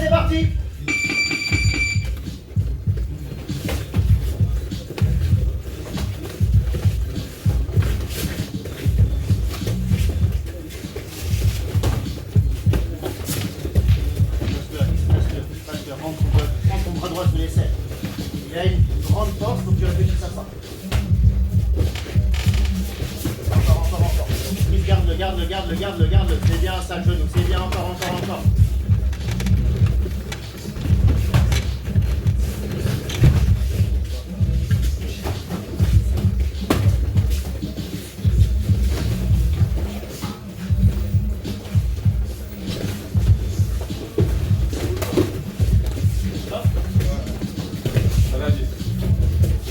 c'est parti. Prends ton bras droit sous les selles. Il y a une grande force, donc tu réfléchisses à ça. Encore. Garde-le. C'est bien ça, le genou. C'est bien, encore.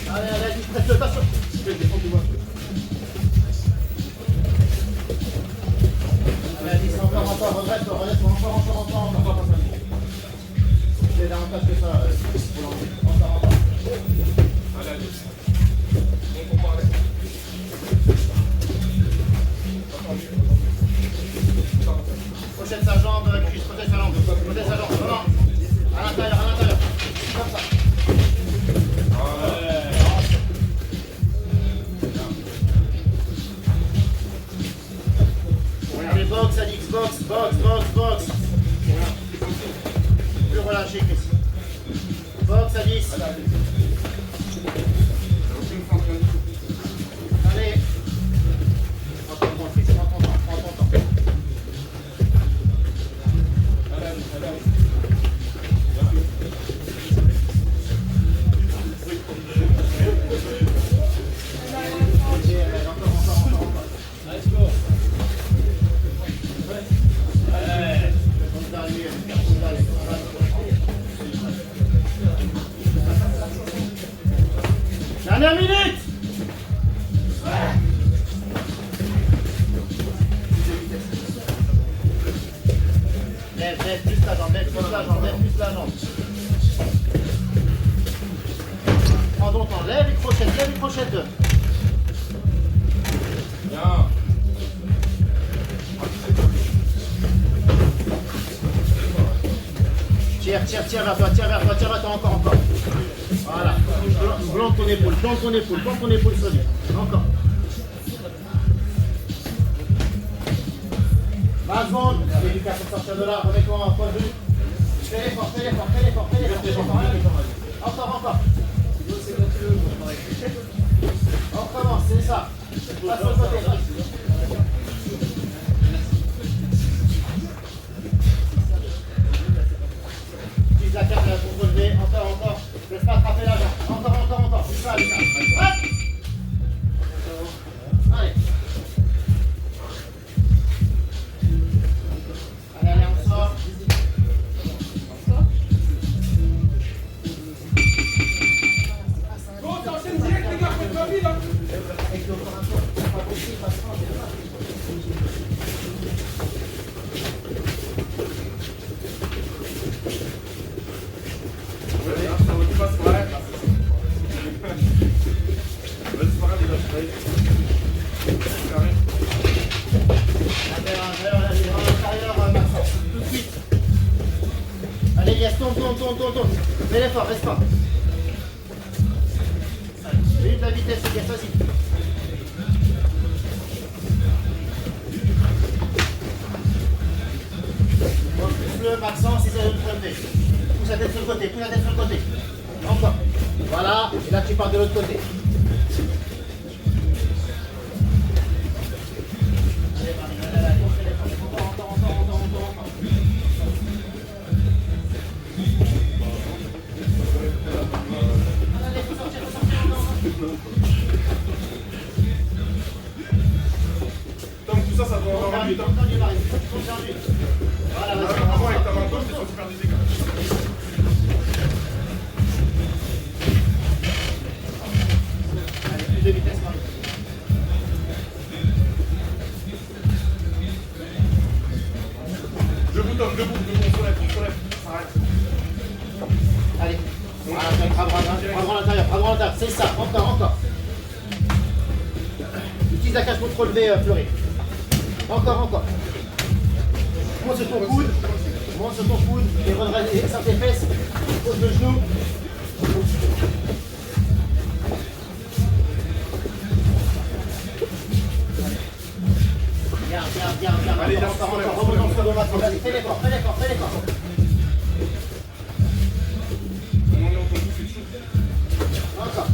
Allez, presse-le, attention. Je vais défendre tout le monde. Allez, encore, redresse, encore. J'ai davantage que ça pour l'enlever. Encore. Allez, Alice. On compare avec. Projette sa jambe, Chris, projette sa jambe. Vraiment. À l'intérieur. Comme ça. Allez, boxe, Alix, boxe. Plus relâché, Chris. Boxe, Alice. Allez. Prends ton temps, Chris. Prends ton temps. Encore. Let's go. Dernière minute. Lève plus la jambe. Prends ton temps, lève une crochette. Bien. Tire vers toi, encore. Voilà. Plante ton épaule sur lui. Encore. 20 secondes. Allez, Lucas, pour sortir de là, remets-toi en point de vue. Fais l'effort. Encore. On recommence, c'est ça. Passe sur le côté. Utilise la carte pour relever. Encore. Laisse pas attraper la jambe. Encore. C'est ça, Lucas. Hop. Allez. Allez, on sort. Bon, t'enchaînes direct, les gars, faites pas vite, hein. Avec le corps un peu, c'est pas possible, parce qu'on est là. Tout de suite. Allez, Elias, tourne. Fais l'effort, reste pas. Vive la vitesse, Elias, vas-y. Pousse-le, Maxence, essaie de le relever. Pousse la tête sur le côté. Encore. Voilà, et là tu pars de l'autre côté. Allez, Marie, allez, encore. Allez, faut sortir. Tom, tout ça doit avoir un but. Voilà, vas-y. Avant, avec ta main gauche, t'es censé faire des dégâts. De vitesse, Marie. Debout, Tom, debout, on se lève. Ça arrête. Allez. Voilà, bras droit à l'intérieur. C'est ça, encore. Utilise la cage pour te relever, Fleury. Encore. Pose sur ton coude. Monte sur ton coude et redresse et sors tes fesses. Pose le genou. Bien. Allez, Encore. Remonte sur le mat. Vas-y, fais l'effort. On en est entendu, c'est chaud. Encore.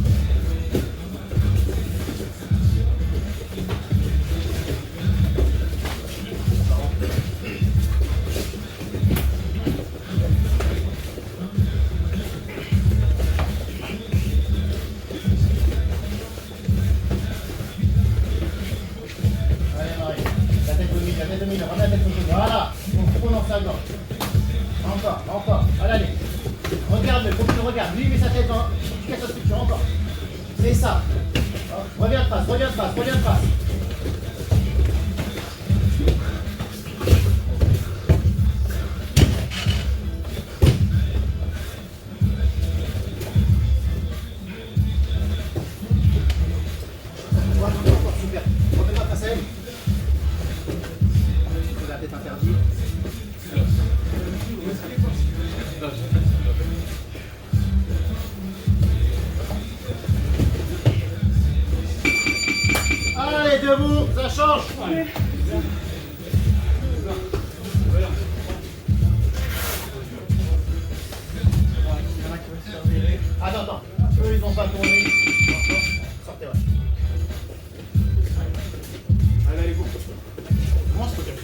Allez, Marie. La tête au milieu. Remets la tête au milieu. Voilà. On prononce la gorge. Encore. Allez. Regarde-le, faut que tu le regardes. Lui, il met sa tête dans. Tu casses la structure, encore. C'est ça. Reviens de face. Encore, super. Remets-toi face à elle. La tête interdite. Allez, debout, ça change. Attends. Eux, ils vont pas tourner. Sortez, ouais. Allez, go. Comment se peut-être?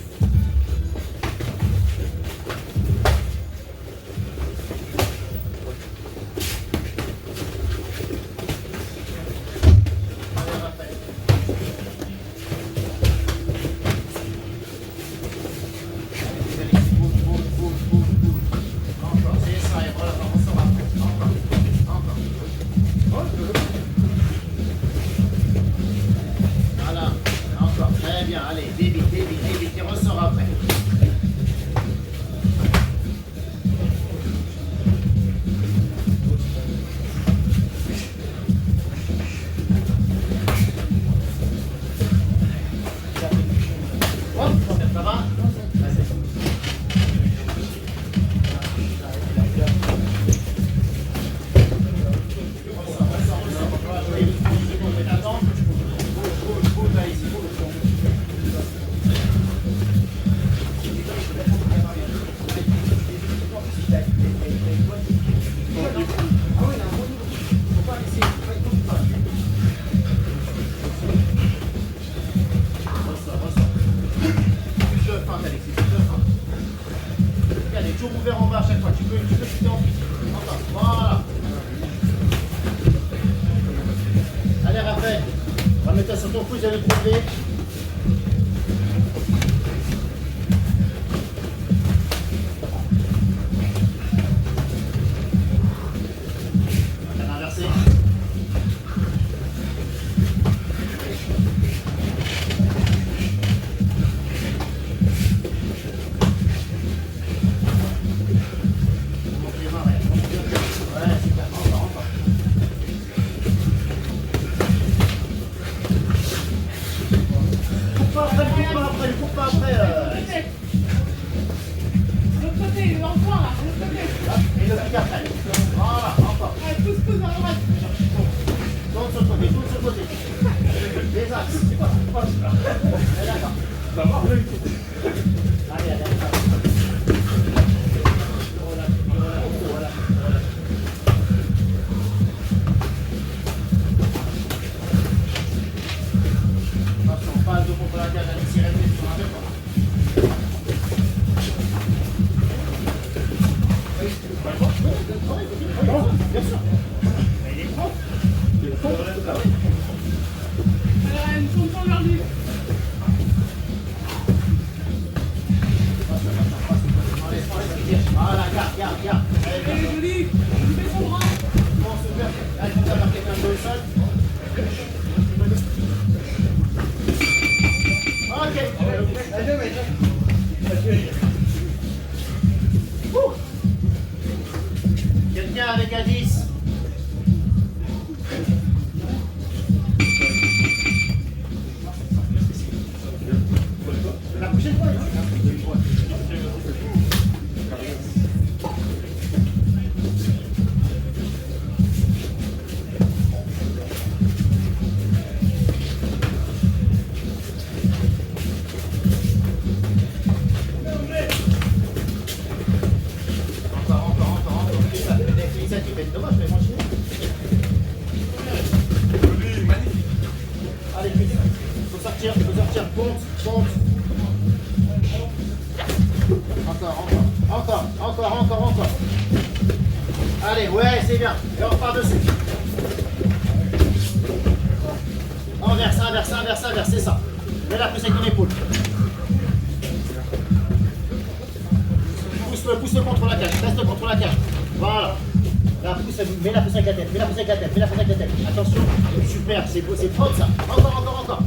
Allez, Raphaël. Bouge. Encore, c'est ça, et voilà, on s'en va. Encore. Voilà, encore, très bien, allez, débite, et ressort après. Hop, ça va? Vas-y. Bouge, là, ici, bouge. Regardez, toujours ouvert en bas à chaque fois. Tu peux chuter en encore. Voilà. Allez, Raphaël. Remets-toi sur ton pouce, j'allais te lever. On va inverser. Monte les mains, ouais. Ouais, super. Encore. Cours pas après. L'autre côté, il est dans le coin là, l'autre côté. Et le pied après. Voilà, encore. Allez, pousse à droite. Tourne sur le côté. Les axes. C'est quoi? Allez, d'accord. Ça va? Allez. Voilà. Attention, pas de contre la cage, allez, sirène, sur un peu. Bien sûr. Mais il est propre. Allez, une tourne vers lui. Voilà, garde. Elle est jolie. Il met son bras. Bon, super. Allez, comme ça, par quelqu'un de le sol. Ok. Quelqu'un avec un 10. La prochaine fois, Allez, ouais, c'est bien. Et on repart dessus. Inverse, inverse, inverse, inverse, c'est ça. Mets la pousse avec ton épaule. Pousse-le contre la cage, reste contre la cage. Voilà. Mets la pousse avec la tête, mets la pousse avec la tête, mets la pousse avec la tête. Attention, super, c'est beau, c'est propre ça. Encore, encore, encore.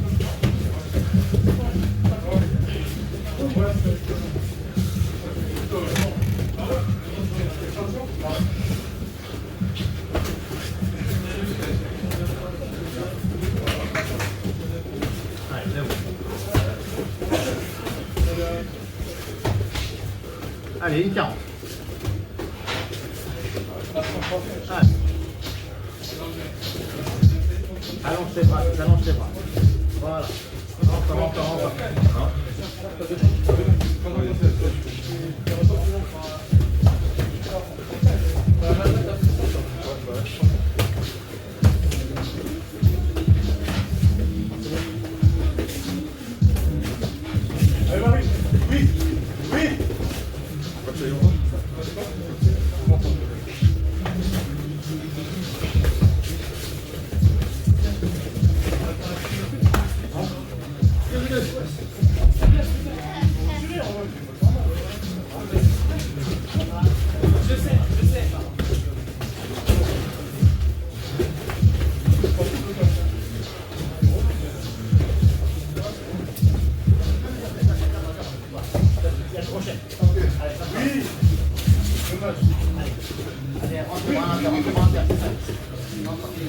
Allez, une 40. Allez. Allonge tes bras, allonge tes bras. Voilà. Encore, encore, encore. Allez, Marie. Oui. Oui. Allez, rentre, c'est ça.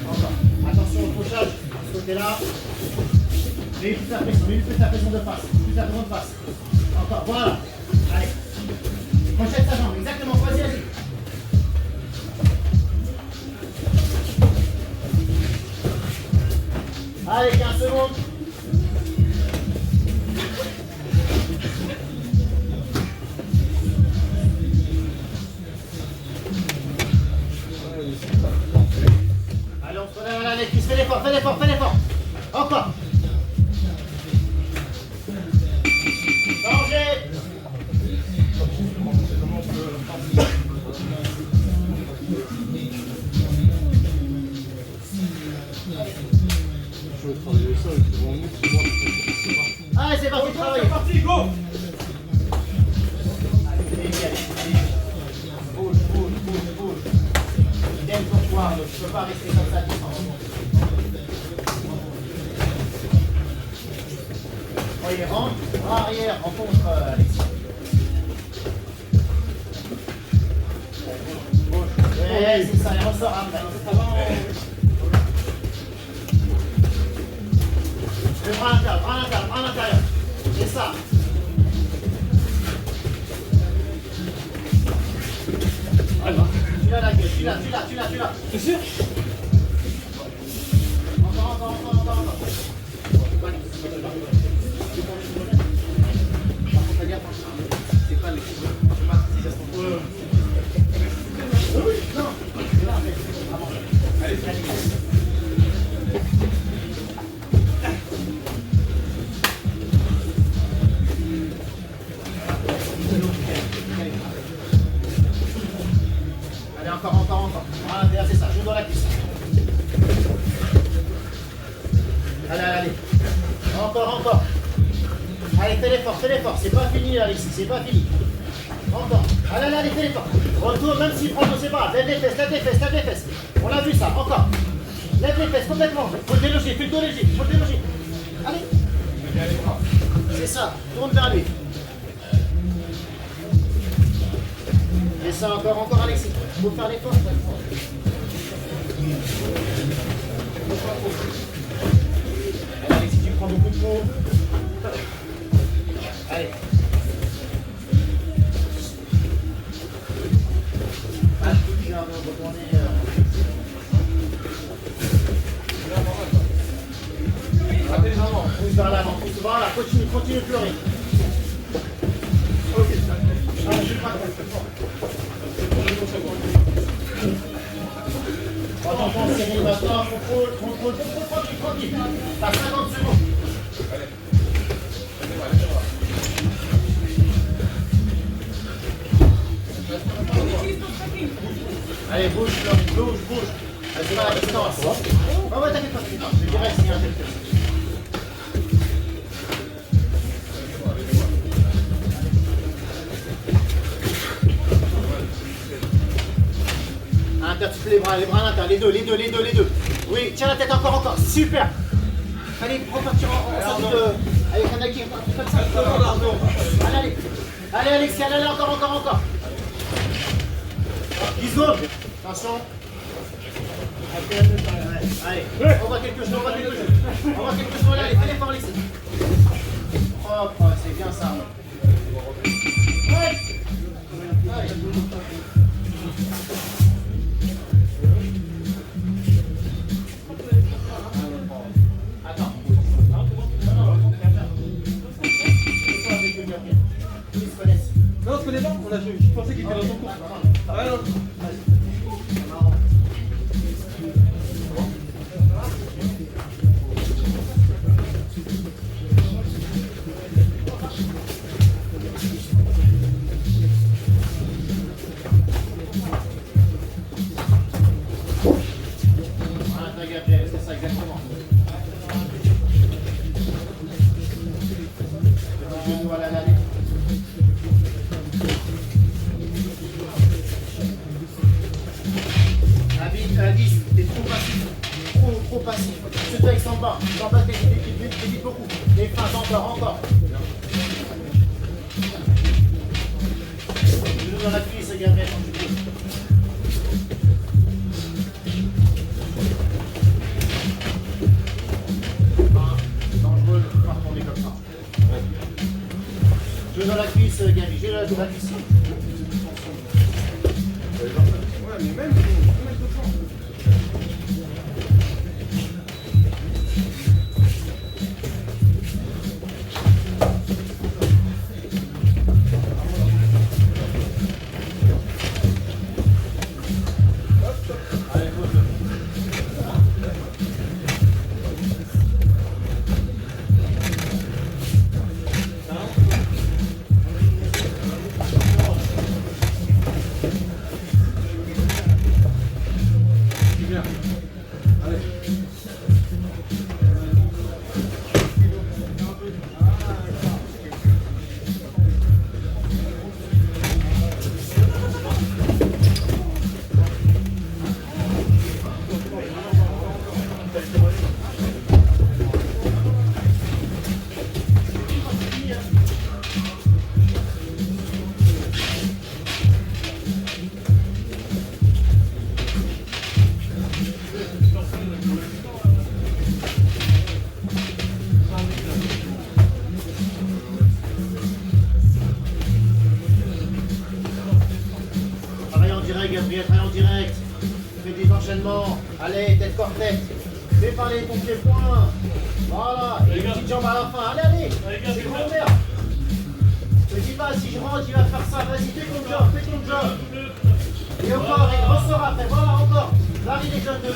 Encore. Attention au touchage, de ce côté-là. Mets toute la pression de face. Toute la pression de face. Encore, voilà. Allez. Projette ta jambe, exactement, vas-y. Allez, 15 secondes. Allez, on se relève à la cuisse, fais l'effort, fais l'effort, fais l'effort. Encore. Danger. Allez, c'est parti, travaille. C'est parti, go. Bouge, bouge, bouge, bouge. Idem pour toi, tu ne peux pas rester comme ça à distance. Voyez, rentre, bras arrière, rencontre Alexis. Bouge. Ouais, c'est ça, il ressort après. Le bras à l'intérieur, bras à l'intérieur, bras à l'intérieur. C'est ça. Tu l'as la gueule, tu l'as. C'est sûr? Encore. C'est pas les oui, non. C'est là, en fait. Allez. Allez, encore. Voilà, c'est ça, joue dans la cuisse. Allez. Encore. Allez, fais l'effort. C'est pas fini, Alexis, c'est pas fini. Encore. Allez, fais l'effort. Retourne, même s'il prend, je sais pas. Lève les fesses. On l'a vu ça, encore. Lève les fesses complètement. Faut le déloger, fais le dos léger. Allez. C'est ça, tourne vers lui. Et ça, encore, Alexis. Faut faire l'effort. Alexis, tu prends beaucoup de mots. Allez. Je viens de retourner. Pousse vers l'avant, voilà, continue de pleurer. Ok. Je crois attention, Cyril, maintenant, contrôle, tranquille. T'as 50 secondes. Allez, bouge, bouge, bouge. C'est pas la distance. Oh, ouais, t'inquiète pas. Je dirais s'il y a un quelque chose. Tu fais les bras à l'intérieur, les deux. Oui, tiens la tête encore. Super. Allez, repartir en sortie de... Avec un acquis, comme ça. Allez, Alexis, allez, encore. 10 secondes. Attention. Allez, on voit quelque chose. Allez, fais l'effort, Alexis. Propre, c'est bien ça. Ouais. Non, on se connaît pas, je pensais qu'il était dans son cours. Ah non. Voilà, Gabriel, c'est ça exactement. Voilà, allez. Alice, t'es trop passif. Trop passif. Surtout avec Samba. Samba, t'évites beaucoup. Les phrases encore. Je nous dans la cuisse, Gabriel, quand tu peux. Dangereux, pas retourner comme ça. Je dans la cuisse, Gabi. Je dans la cuisse. Ouais, mais même, Gabriel, travaille en direct. Fais des enchaînements. Allez, tête corps tête. Fais parler ton pied-point. Voilà. Et une petite jambe à la fin. Allez. C'est bon, merde. Je te dis pas, si je rentre, il va faire ça. Vas-y, fais ton job. Et encore, et ressort après. Voilà, encore. Varie les jeunes de.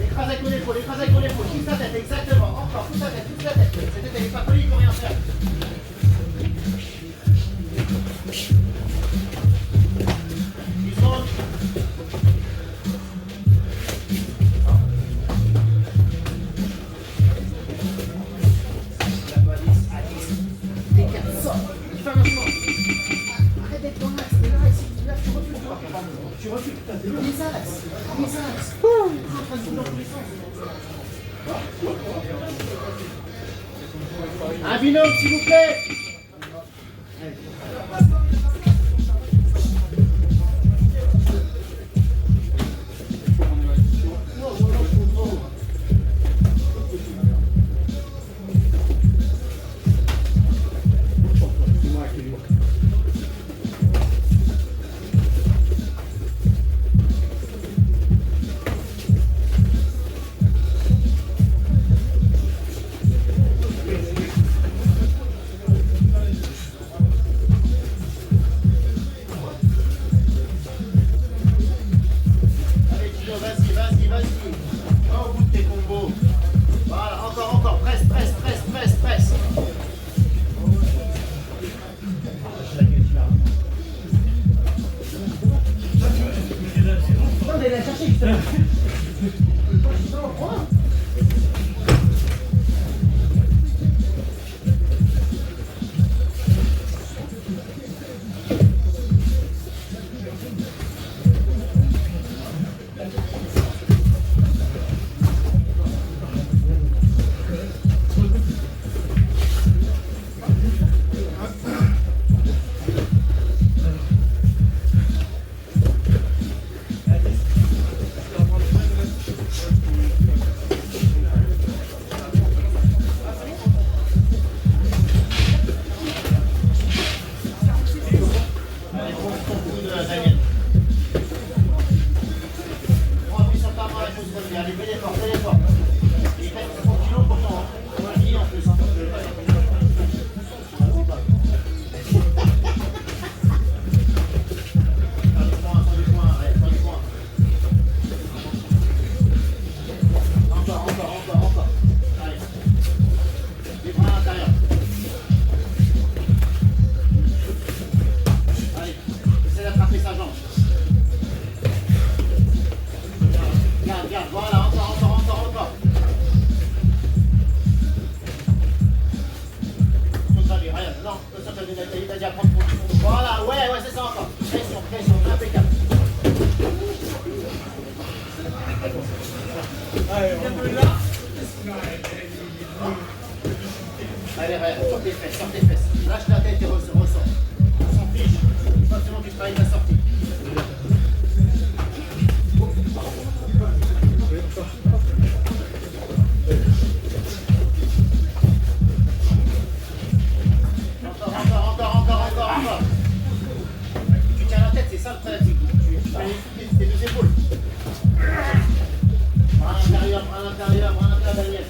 Écrase avec mon épaule. Pousse ta tête, exactement. Encore, pousse ta tête. Cette tête, elle est pas collée, il faut rien faire. Tu recules, les axes. Un binôme, s'il vous plaît. Attends, il va déjà prendre position. Voilà, ouais, c'est ça encore. Pression, impeccable. Allez, sors tes fesses. Lâche la tête et ressort. On s'en fiche. Pas seulement tu travailles ta sortie. Encore. Tu tiens la tête, c'est ça le problème. Tu fais tes deux épaules. Bras à l'intérieur, Daniel.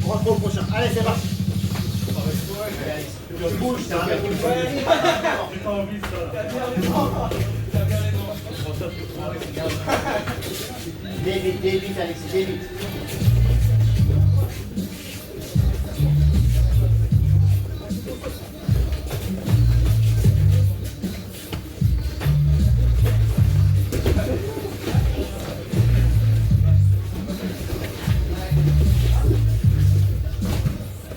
On rentre au prochain. Allez, c'est parti. Tu bouges, c'est un mec qui bouge. J'ai pas envie de ça. Débite, Alexis, débite.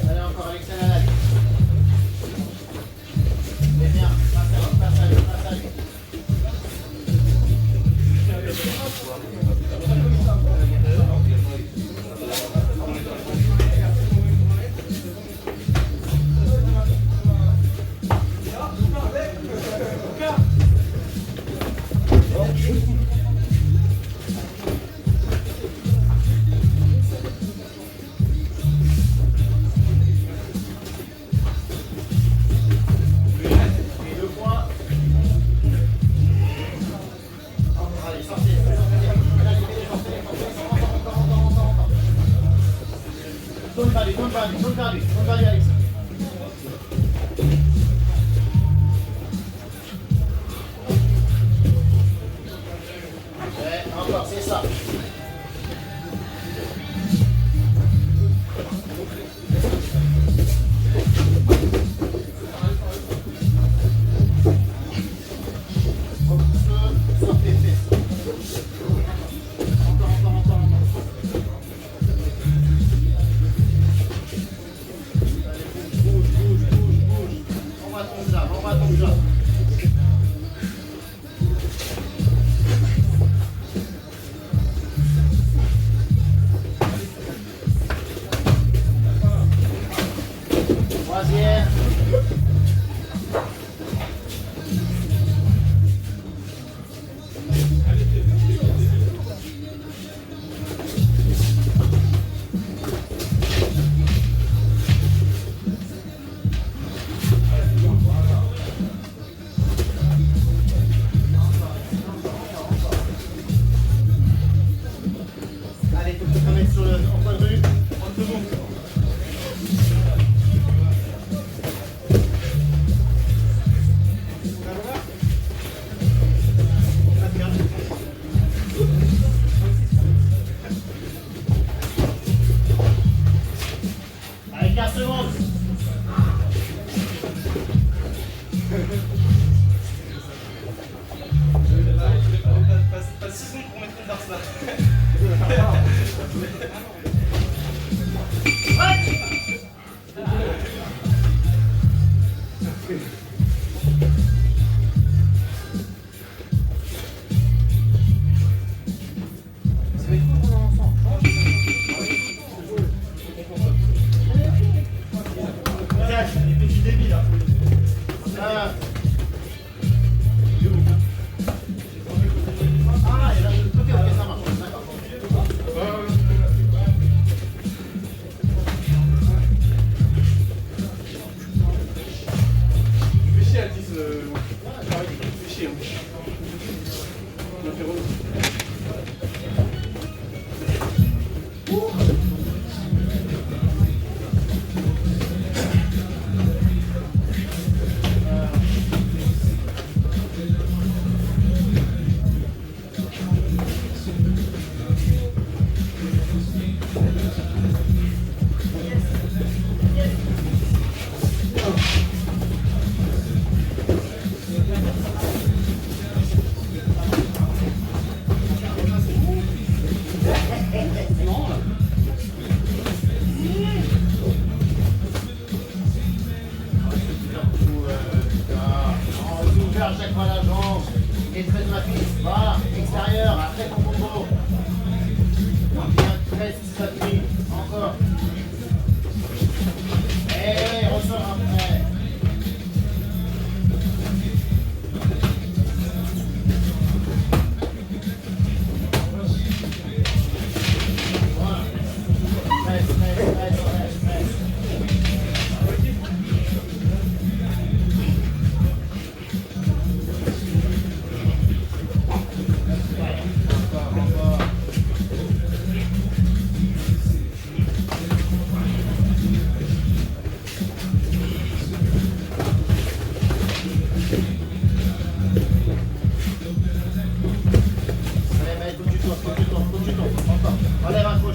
Allez, encore Alexis, allez. C'est bien, passe à lui. Tourne vers lui, Alexis. Ouais, encore, c'est ça. Sors tes fesses. Encore. On va ton job. Troisième. Allez, tout le monde mettre sur le point de rue. On te montre. Allez, 15 secondes. Pas 6 secondes pour mettre une ça. Les petits débits là. Ah, il y a de l'autre côté, ok, ça marche. D'accord.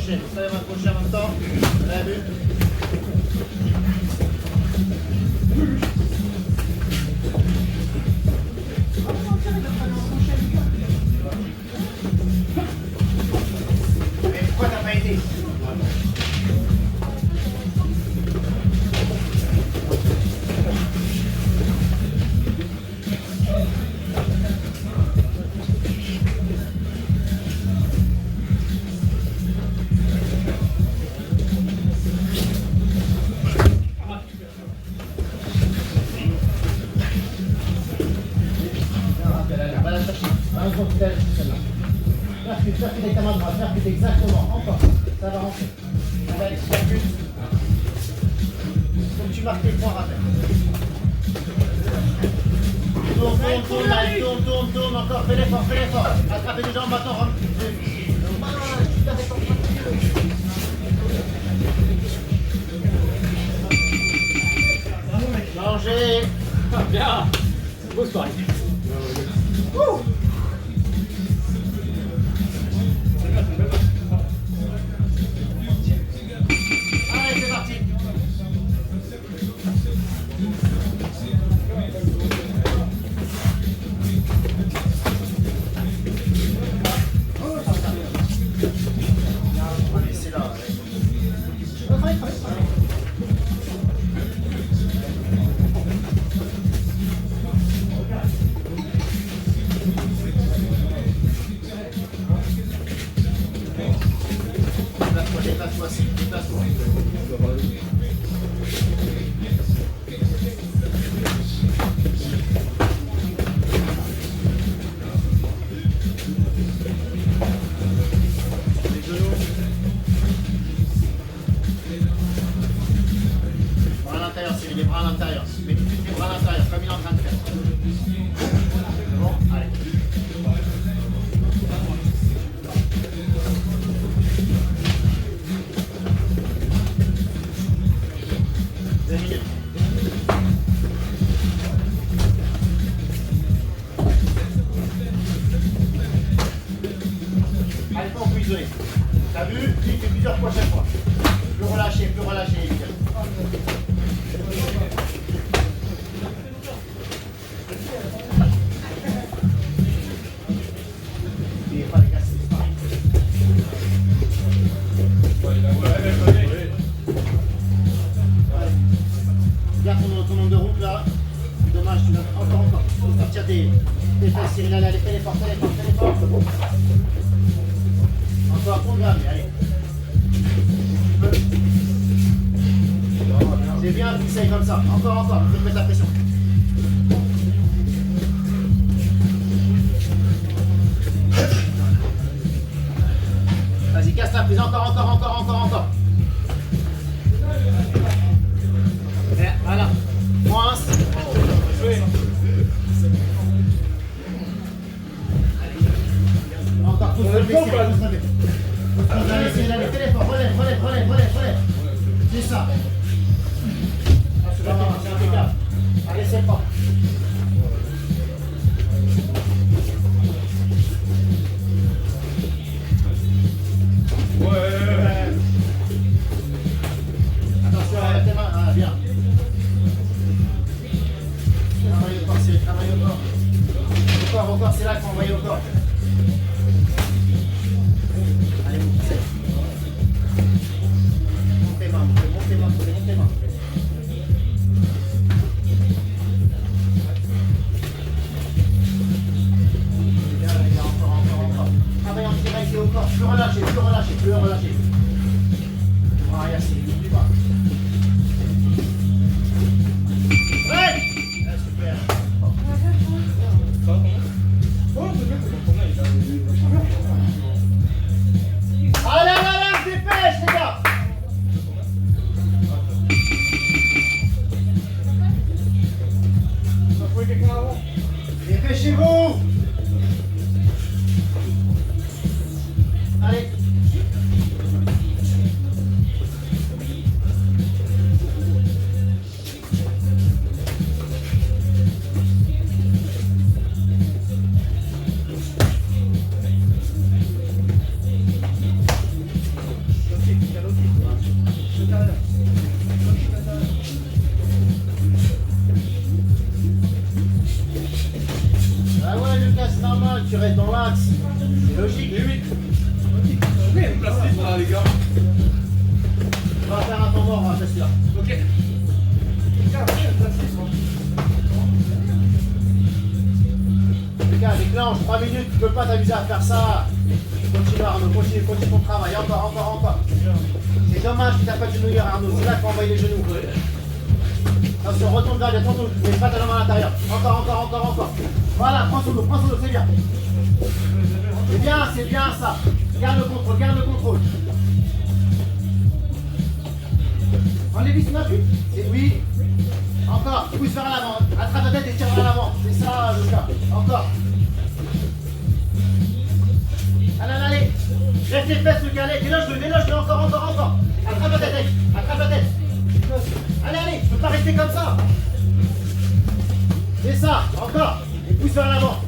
m'accrocher. Vous savez m'accrocher en même temps. Vous avez vu? Mais pourquoi t'as pas été? Va la chercher. Un gros petit avec celle-là. Percute avec ta main droite. Percute exactement. Encore. Ça va rentrer. Allez, percute. Comme tu marques tes points, rappel. Tourne, encore. Fais l'effort. Attrapez les jambes maintenant. Rentre. Changez. Bien. Beau soirée. Allez, c'est parti. Allez, c'est là. Déplace-toi. Les genoux. Bras à l'intérieur, c'est les bras à l'intérieur. Mets tout de suite les bras à l'intérieur, comme il est en train de faire. C'est bon? Allez. Allez, pas en plus isolé. T'as vu? Il fait plusieurs fois chaque fois. Plus relâché, évidemment. Il n'est pas les gars, c'est pareil. Regarde ton nombre de routes là. Dommage, tu vas encore. Faut sortir tes fesses, Cyril. Allez, fais l'effort. Encore, programme, allez. C'est bien, tu essayes comme ça. Encore. Faut te mettre la pression. Vas-y, casse la prise. Encore. Et voilà. Coince. Encore, pousse le mec. Allez, téléphone, relève. C'est ça. C'est impeccable. Allez, c'est pas. Attention, avec tes mains. Ah, bien. Travaille au corps. Encore, c'est là qu'il faut envoyer au corps. Allez, vous poussez. Monte tes mains. Bien, encore. Travaille en tirant au corps. Plus relâché. Ah, Yassine, n'oublie pas. Ouais! Super. Allez, dépêche, les gars! Dépêchez-vous! Allez! Mais oui. Ok, donc là, c'est libre, hein, les gars. On va faire un temps mort, je suis là. Ok. Les gars, déclenche, 3 minutes, tu peux pas t'amuser à faire ça. Continue Arnaud, continue ton travail, encore. C'est dommage que t'as pas de genouillère Arnaud, c'est là qu'il faut envoyer les genoux. Attention, retourne vers les tantôt, tu mets pas ta main à l'intérieur. Encore. Voilà, prends son dos, c'est bien. C'est bien ça. Garde le contrôle. Enlève vis sur la pluie. Oui. Encore, pousse vers l'avant. Attrape la tête et tire vers l'avant. C'est ça le cas. Encore. Allez. Laisse les fesses le galet. Déloge-le. Encore. Attrape la tête. Allez. Tu peux pas rester comme ça. C'est ça. Encore. Et pousse vers l'avant.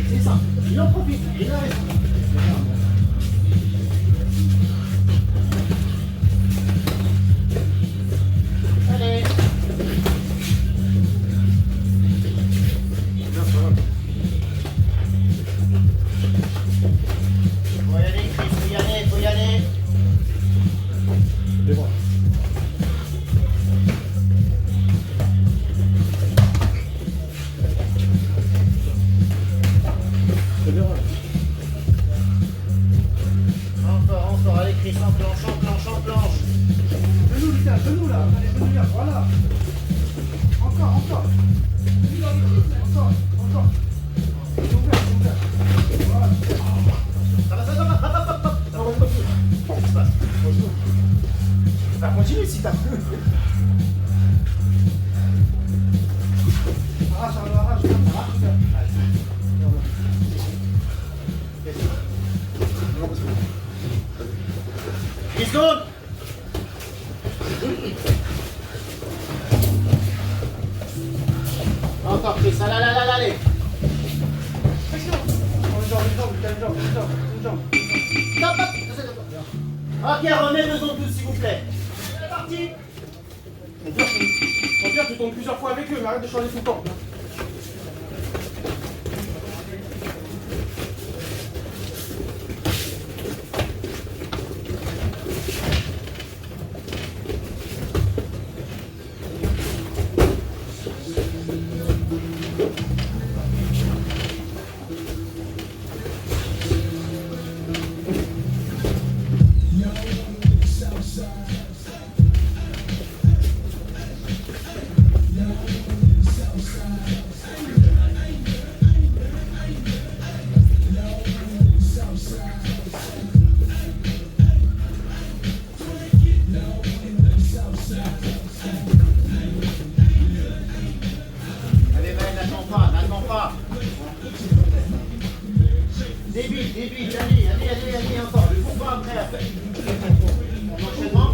C'est ça. Il en profite. Il a raison. Allez. Faut y aller, Chris. Faut y aller. C'est bon. Encore, allez Chris, enclenche. Genou, Lucas, genou là. Allez, genou là, voilà. Encore. Voilà. Ça continue si t'as plus. Arrache. Secondes. Encore Chris, allez. Une jambe. Ok, remets 2 secondes tous s'il vous plaît. C'est parti. Mon père, tu tombes plusieurs fois avec eux, mais arrête de changer tout le temps. n'attends pas. Débile, allez, encore. Le pourquoi après. En enchaînement.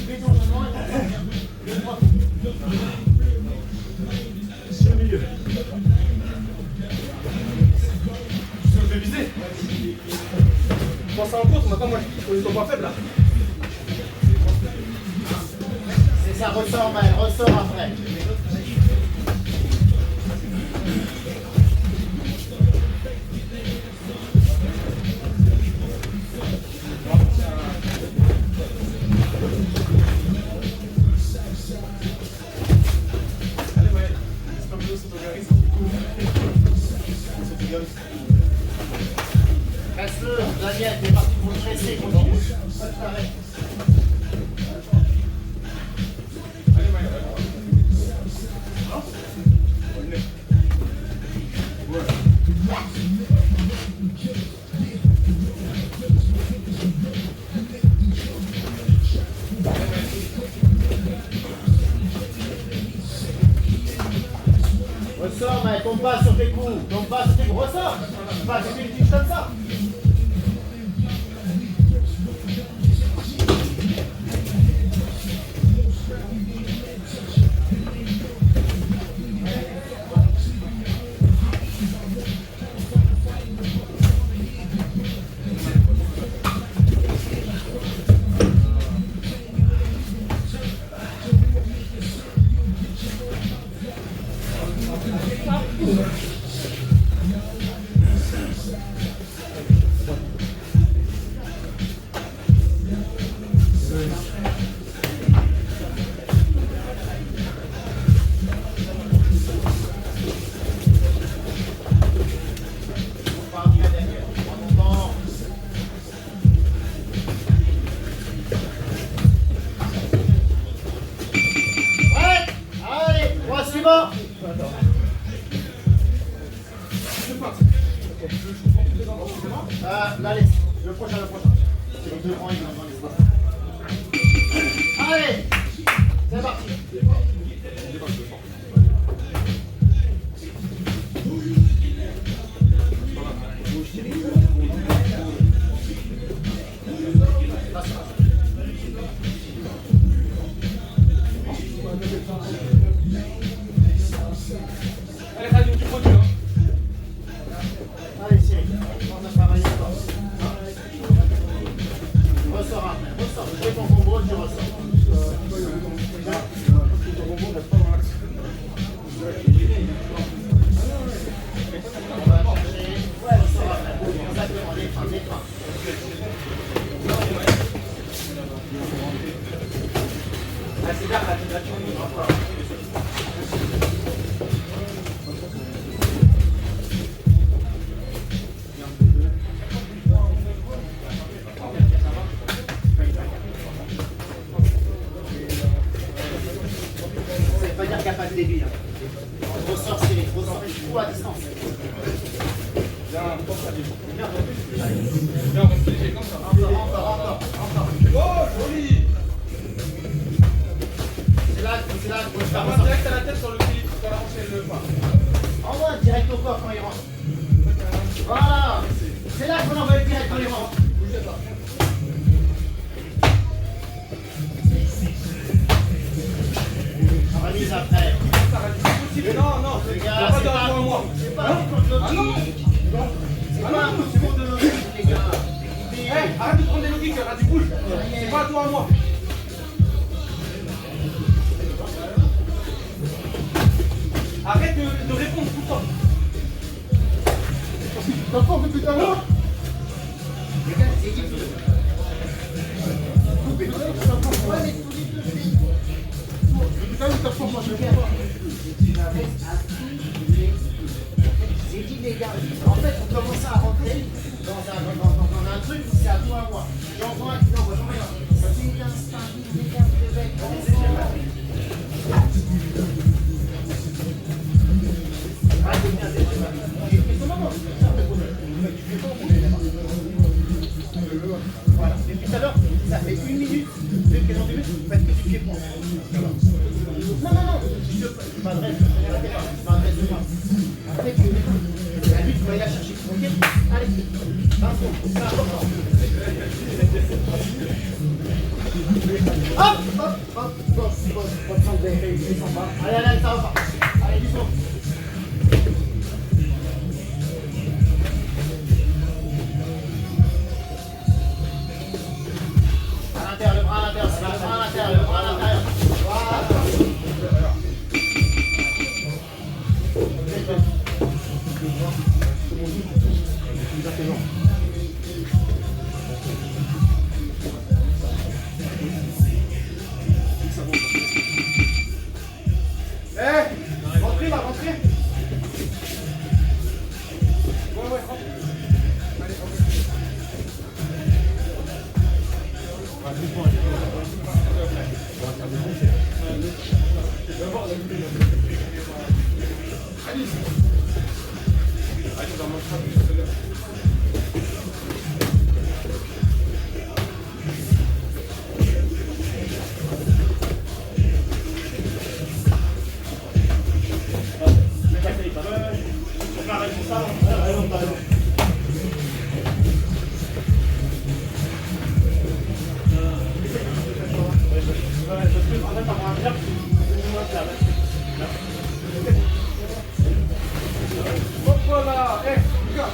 Fais ton enchaînement et le 3 coups. C'est le milieu. Tu me fais viser. Pense à un compte, maintenant moi je suis pas faible là. C'est ça, ressort Maël, ressort après. Allez Maël, c'est pas besoin de s'autogarer, Reste-le, Daniel, t'es parti pour le presser, continue. Pas de t'arrêter. Allez Maël, non? Voilà. Ressors, mais tombe pas sur tes coups. Tombe pas sur tes coups. Ressors. Pas sur tes coups comme ça. deux rangs, il en l'espace. Allez, c'est parti. Allez, Khadim, tu produis. Allez, Cyril, on a travaillé fort. Ressors après, ressors. Je fais ton combo, tu ressors. On va chercher. Ouais, ressors après. Exactement, les freins, les freins. Ah, c'est là, là, tu montes encore. Débile. Ressort serré, ressort tout à distance. Viens, on reste léger comme ça. Encore. Oh, joli. C'est là qu'il faut faire. Envoie direct à la tête sur le pied, sur la hanche et le pas. Envoie direct au corps quand il rentre. Voilà. C'est là qu'il faut envoyer direct quand il rentre. Bougez pas. Remise après. Non, Les il n'y gars, a pas c'est de pas rapport à moi. c'est pas un contre Ah non. logique. C'est pas un contre de logique, les gars. Hey, arrête de prendre des logiques, arrête du bouge. C'est pas à toi à moi. Arrête de répondre tout le temps. T'as fort depuis tout à l'heure. Les gars, c'est qui tout Depuis tout à l'heure, t'as fort. Ouais, mais tous les deux, je fais. Depuis tout à l'heure, t'as fort, moi je réponds pas. J'ai dit les gars, en fait on commence à rentrer dans un truc où c'est à toi à moi. J'envoie un qui n'envoie rien. C'est un sparring, les gars, vous devez être ensemble. Arrêtez de bien, j'ai fait son moment. Voilà, depuis tout à l'heure, ça fait 1 minute, depuis dans 2 minutes, vous faites que du pied-point. Non, je m'adresse, je m'adresse pas. Après, la lutte, tu vas aller la chercher. Ok? Allez, d'un coup, c'est important. Hop, santé, il s'en va. Allez, ça repart. Allez, doucement. À l'intérieur, le bras à l'intérieur, le bras à l'intérieur. Voilà. Rentrez là, rentrez. Ouais, rentre. Allez, hop là. Hey, regarde.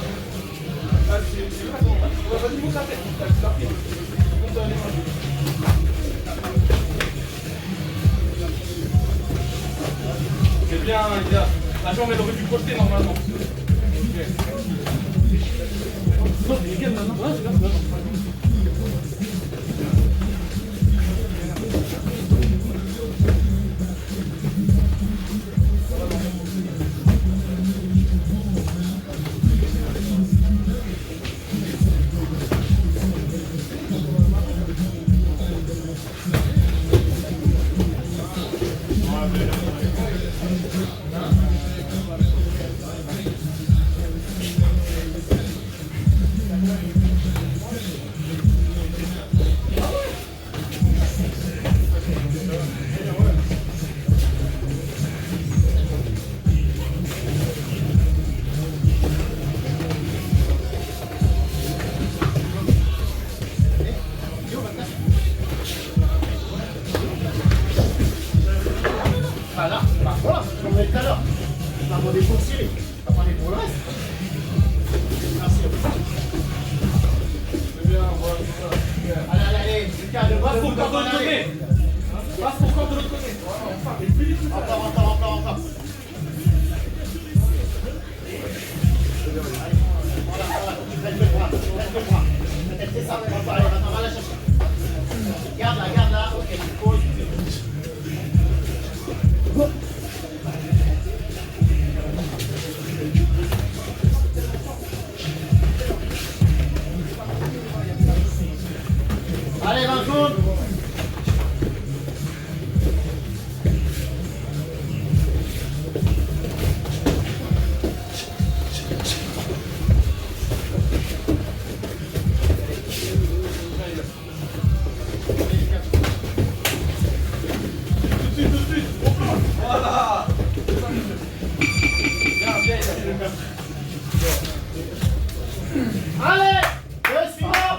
Ah, c'est vrai. Ouais, vas-y, monte la tête. T'as pris. Monte dans les mains. C'est bien, les gars. La jambe, elle aurait dû projeter normalement. Passe ton corps de l'autre côté. Passe ton corps de l'autre côté. Encore. Voilà, le bras. Peut-être c'est ça, on va la chercher. Garde là, ok, pause. Allez, 20 secondes. Voilà. Allez, le suivant.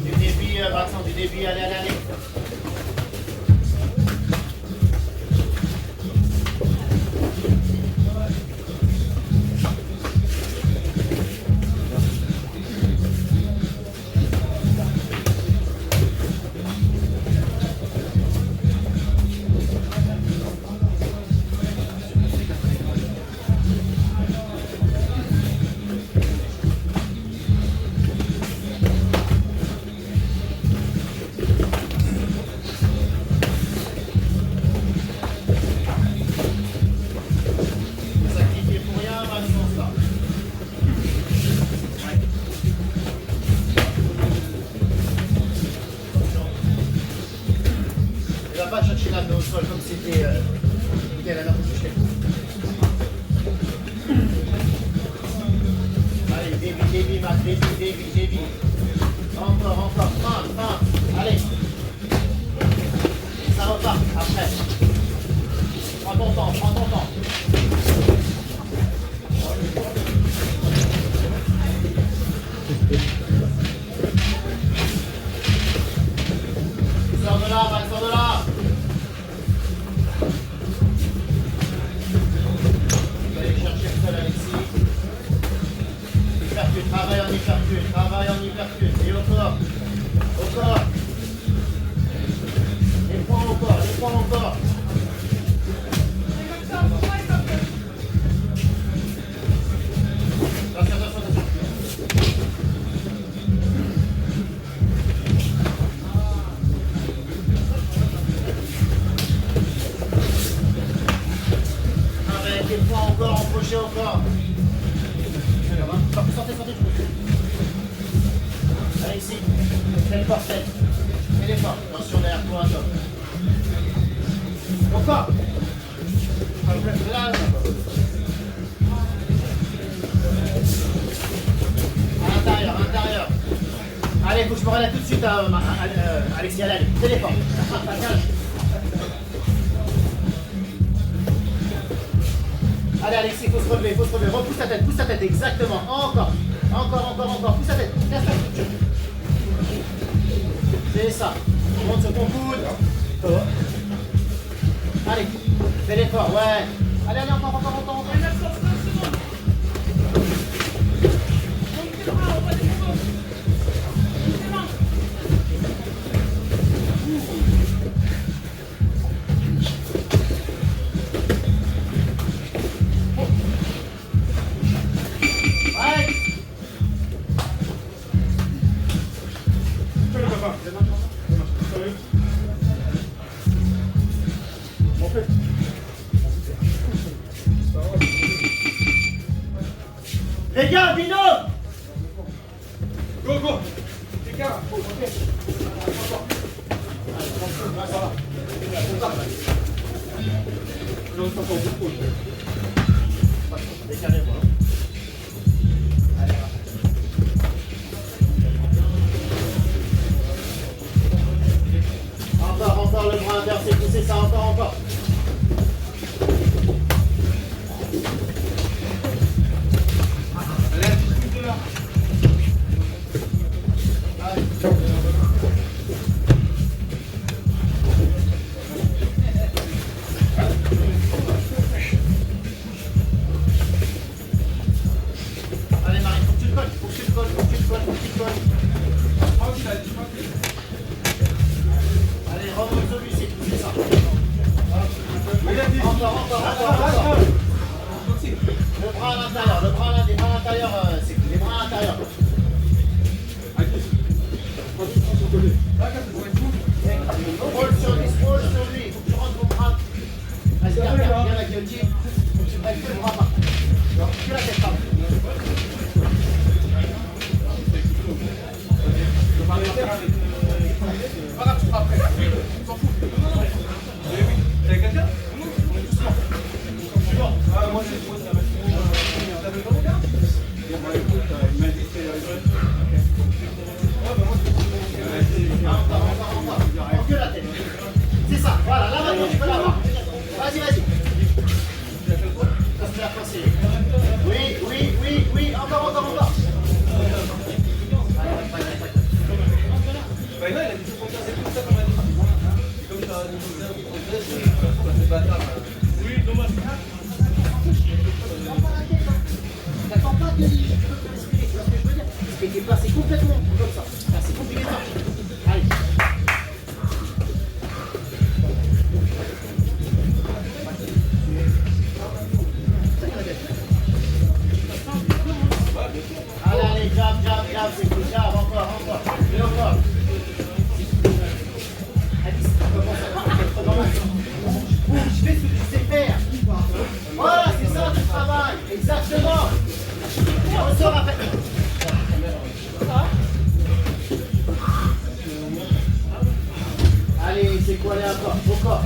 Du débit, Vincent, du débit, allez. Sacrifié pour rien, Vincent, ça. Il va pas chercher l'anneau au sol comme c'était la dernière fois que je l'ai fait. Allez, débit, Max, débit. Encore, fin. Allez. Ça repart, après. Prends ton temps. Sors de là, Max, sors de là. Vous allez chercher le sol, Alexis. Hypercute, travaille en hypercute. Et au corps. Les points encore. Attention. Avec les points encore, empochés encore. Sortez. Alexis, fais l'effort. Attention derrière toi, top. Encore. Là. À l'intérieur. Allez, faut que je me relève tout de suite, Alexis, allez, téléphone. Allez, Alexis, faut se relever. Repousse ta tête, exactement. Encore. Pousse ta tête. Laisse la structure. C'est ça. Monte sur ton coude. Allez, fais l'effort, ouais. Allez, encore. Les gars, binôme. Go. Les gars, Décalez-moi. Encore le bras inversé, poussez ça encore. encore. Le bras à l'intérieur, les bras à l'intérieur, c'est les bras à l'intérieur. Roll sur lui, il faut que tu rentres ton bras. Vas-y, viens la guillotine. Avec le bras pas. Que la tête pas. Pas grave, tu feras après. On s'en fout. T'as quelqu'un? Non, doucement. Ah, moi, c'est moi, ça va. T'as besoin de gars? Il m'a dit que c'était. Encore la tête. C'est ça, voilà, là maintenant tu peux l'avoir. Vas-y. Ça se fait passer. Oui, encore. Bah, il a dit tout c'est tout ça qu'on m'a dit. Et comme ça, c'est bâtard. Oui, dommage. T'attends pas que tu peux respirer, tu vois ce que je veux dire? Et t'es placé complètement comme ça. Là, c'est compliqué de marcher. Allez. Allez, jab, c'est cool, jab, encore. Et encore. Alice, commence à être dans la bouge, fais ce que tu sais faire. Voilà, c'est ça le travail. Exactement. Ressort après. Allez, c'est quoi aller encore? Au corps.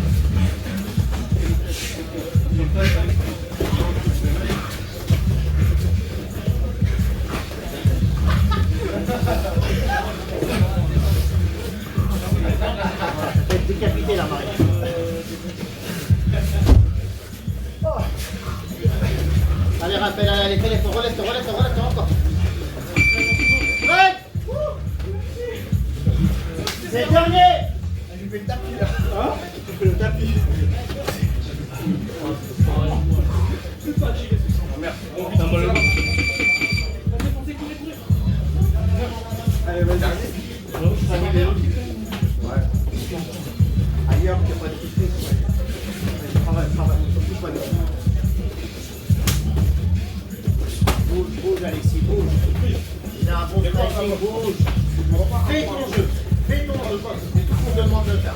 T'es décapité là, Marie. Oh. Allez, rappelle, allez, téléphone, relève-toi encore. Ouais. C'est le dernier. Je lui fais le tapis là. Hein? Je fais le tapis. Merde. Oh putain, moi le. Allez, vas-y. Ouais. Ailleurs, il n'y a pas de petite. Travaille. Surtout pas de. Bouge, Alexis, bouge. Il a un bon timing, bouge. Fais ton jeu. C'est tout ce qu'on demande de faire.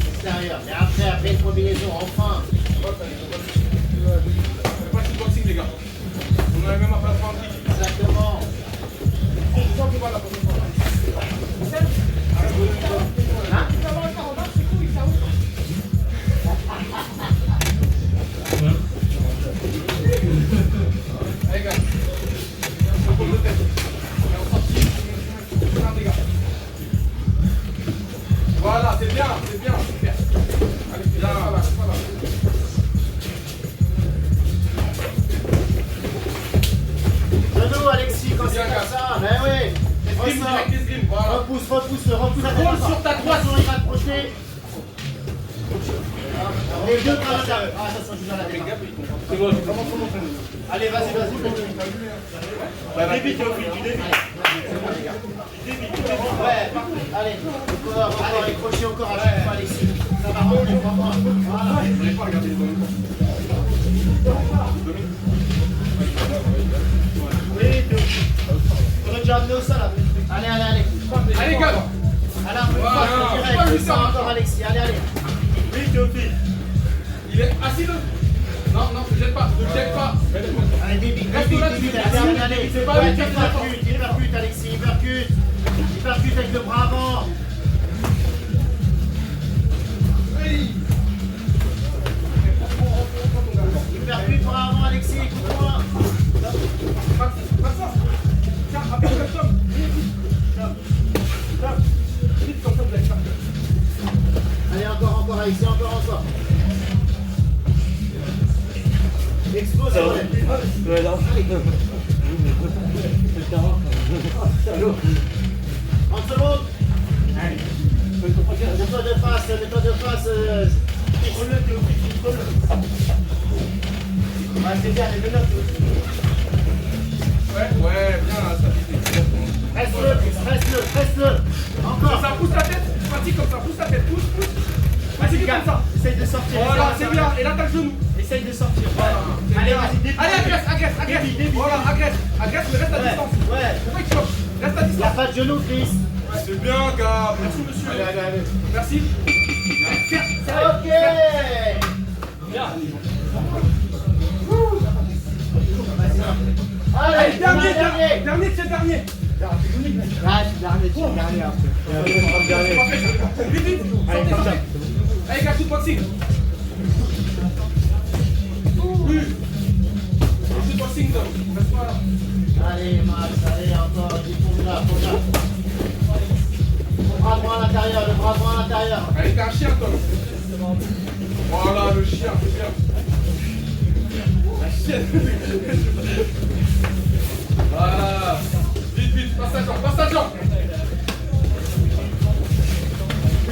Extérieur. Et après une combinaison, enfin. C'est pas du boxing, les gars. On a même à pas prendre un truc. Exactement. Je sens que va la prochaine fois. Hein? Allez, gars. Je pose le tête. On sortit. Les gars. Voilà, c'est bien, super. Allez, bien, voilà. Genou, Alexis, quand c'est comme ça. Mais oui. Escrime, direct escrime, voilà. Repousse la tête. Roule sur ta droite. Il va te projeter. Les deux bras là. Ah, ça se joue à la tête. C'est bon, Allez, vas-y. Débite, Théophile, tu débites. Ouais, allez. Encore, accroché encore à chaque fois, Alexis. Ça va rentrer, vraiment. Voilà. Je voulais pas regarder les dominiques. Oui, on a déjà amené au sol là. Allez. Allez, gars. Allez, un peu de force, direct. Ça encore, Alexis. Allez. Oui, Théophile. Il est assis là. Non, ne jette pas, ne jette pas. Allez, débite, Reste là, tu allez. c'est pas lui qui a fait la porte. Il percute, Alexis, il percute avec le bras avant. Il percute bras avant, Alexis, écoute-moi. Tiens, appelle le Tom. Vite, comme ça, vous allez faire. Allez, encore, Alexis, encore. Explose, allez. 30 secondes. Mets-toi de face. Ouais, c'est bien, les menottes. Ouais, bien, stabilité. Reste-le. Encore. Ça pousse la tête, pratique comme ça, pousse la tête, pousse. Vas-y, comme ça. Essaye de sortir. Voilà, c'est bien. Et là, t'as le genou. Essaye de sortir. Voilà. Allez, vas-y, débute. Allez, agresse. Débute. Voilà, agresse, mais reste à distance. Ouais. Pourquoi tu changes? Reste à Il n'y a distance. pas de genou, Chris. Ouais, c'est bien, gars. Merci, monsieur. Allez. Merci. Ok. Allez, Dernier, c'est le dernier. Ah, dernier après. Vite. Sortez. Allez, cache tout boxing. Oui. Cache tout boxing, donc. Reste pas là. Allez, Max, allez, encore. Faut là. Le bras droit à l'intérieur. Allez, t'es un chien, toi. Voilà, le chien, c'est bien. La chienne. Voilà. Vite, passe ta jambe.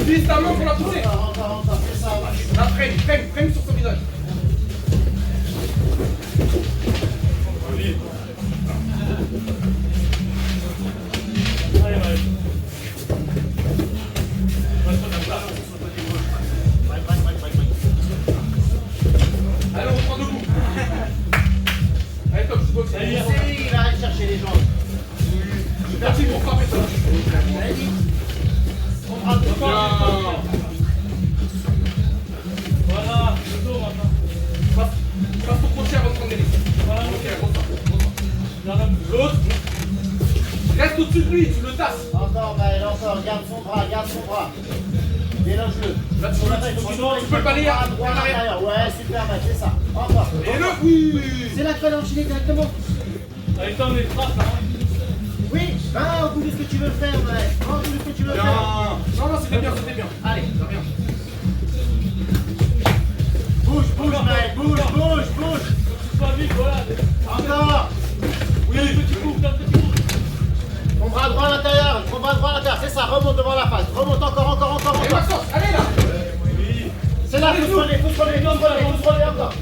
Utilise ta main pour la pousser. Encore, c'est ça, Max. La freine sur son visage. Allez, on reprend debout. Allez, top, je boxe. Il va aller chercher les jambes. Merci pour frapper ça. Allez, on prend le temps. Voilà, le dos maintenant. Passe ton crochet avant de prendre des listes. Voilà, Ok, l'autre. Reste au-dessus de lui, tu le tasses. Encore, Maël, encore. Garde son bras. Déloge-le. Là, tu peux le balayer à à droite, à l'arrière. l'intérieur. Ouais, super, Maël, c'est ça. Encore. Et le oui. C'est là qu'il fallait enchaîner directement. Allez, t'en les frappes là. Oui, au bout de ce que tu veux faire, Maël. Au bout de ce que tu veux Bien. faire. Non, c'était bien. Allez, De rien. bouge, Maël, bouge. Tu sois vite, voilà. Encore. Oui, petit coup. Ton bras droit à l'intérieur, c'est ça, remonte devant la face, remonte encore. Et Maxence, allez là. C'est là, faut se relever encore.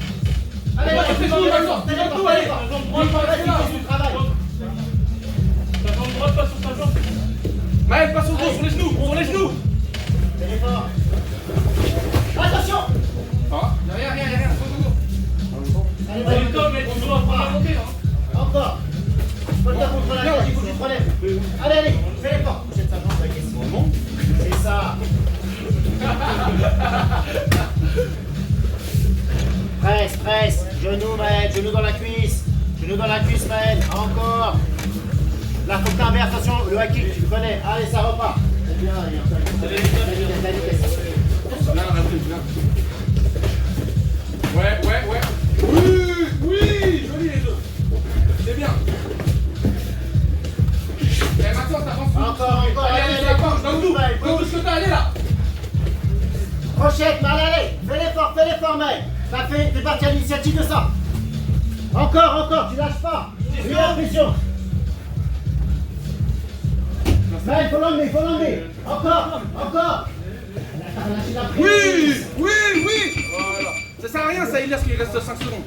Allez, Fais tout, Maxence. Fais tout, allez. travail. Ta jambe droite pas sur ta jambe. Maël, passe au dos, sur les genoux. Fais l'effort. Attention. Ah, y'a rien. Allez, Allez, Tom, mais tu dois prendre la montée là. encore. Colle-toi contre la tête, il faut que tu te relèves. Allez, fais l'effort. Jette ta jambe, c'est ça. Presse. Genou, Maël, genou dans la cuisse, Maël. Encore. Là, faut que t'inverses, attention, le high kick, tu le connais. Allez, ça repart. C'est bien, il y a la vitesse. Bien. Ouais. Oui, joli les deux. C'est bien. Eh, Maxence, t'avances. Encore. Allez, la poche, donne-nous. Donne-nous ce que t'as, allez là. Crochette, mal, allez. Fais l'effort, Maël. T'es parti à l'initiative de ça. Encore, tu lâches pas. Lui la pression. Maël, faut l'emmener. Encore. Lâchez la pression. Oui. Voilà. Ça sert à rien, ça, il laisse qu'il reste 5 secondes.